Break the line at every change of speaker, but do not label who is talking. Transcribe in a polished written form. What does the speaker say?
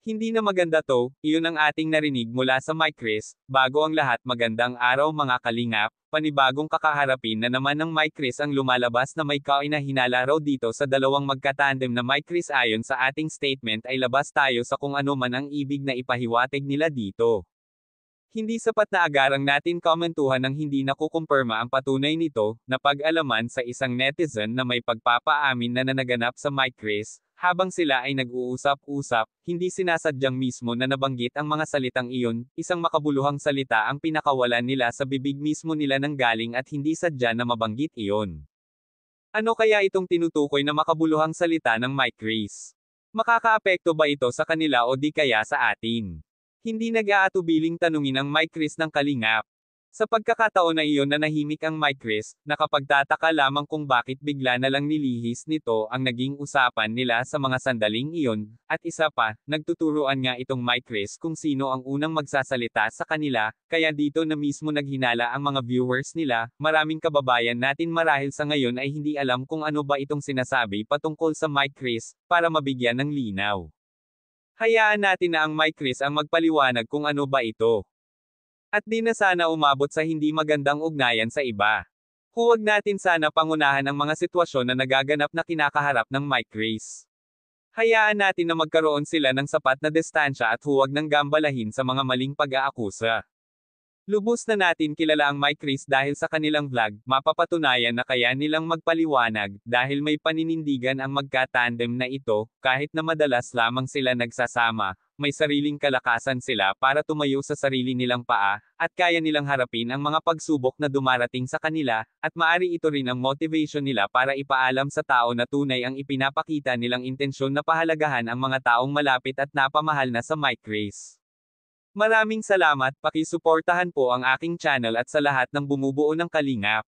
Hindi na maganda to, iyon ang ating narinig mula sa Mike Chris. Bago ang lahat, magandang araw mga kalingap, panibagong kakaharapin na naman ng Mike Chris ang lumalabas na may kainahinala raw dito sa dalawang magkatandem na Mike Chris. Ayon sa ating statement ay labas tayo sa kung ano man ang ibig na ipahiwatig nila dito. Hindi sapat na agarang natin komentuhan ng hindi nakukumpirma ang patunay nito, na pag-alaman sa isang netizen na may pagpapaamin na naganap sa Mike Chris. Habang sila ay nag-uusap-usap, hindi sinasadyang mismo na nabanggit ang mga salitang iyon, isang makabuluhang salita ang pinakawalan nila sa bibig mismo nila nang galing at hindi sadya na mabanggit iyon. Ano kaya itong tinutukoy na makabuluhang salita ng Mike Chris? Makakaapekto ba ito sa kanila o di kaya sa atin? Hindi nag-aatubiling tanungin ang Mike Chris ng kalingap. Sa pagkakataon na iyon na nahimik ang Mike Chris, nakapagtataka lamang kung bakit bigla na lang nilihis nito ang naging usapan nila sa mga sandaling iyon, at isa pa, nagtuturuan nga itong Mike Chris kung sino ang unang magsasalita sa kanila, kaya dito na mismo naghinala ang mga viewers nila. Maraming kababayan natin marahil sa ngayon ay hindi alam kung ano ba itong sinasabi patungkol sa Mike Chris, para mabigyan ng linaw. Hayaan natin na ang Mike Chris ang magpaliwanag kung ano ba ito. At di na sana umabot sa hindi magandang ugnayan sa iba. Huwag natin sana pangunahan ang mga sitwasyon na nagaganap na kinakaharap ng Mike Chris. Hayaan natin na magkaroon sila ng sapat na distansya at huwag nang gambalahin sa mga maling pag-aakusa. Lubos na natin kilala ang Mike Chris dahil sa kanilang vlog, mapapatunayan na kaya nilang magpaliwanag, dahil may paninindigan ang magkatandem na ito, kahit na madalas lamang sila nagsasama, may sariling kalakasan sila para tumayo sa sarili nilang paa, at kaya nilang harapin ang mga pagsubok na dumarating sa kanila, at maari ito rin ang motivation nila para ipaalam sa tao na tunay ang ipinapakita nilang intensyon na pahalagahan ang mga taong malapit at napamahal na sa Mike Chris. Maraming salamat, pakisuportahan po ang aking channel at sa lahat ng bumubuo ng kalingap.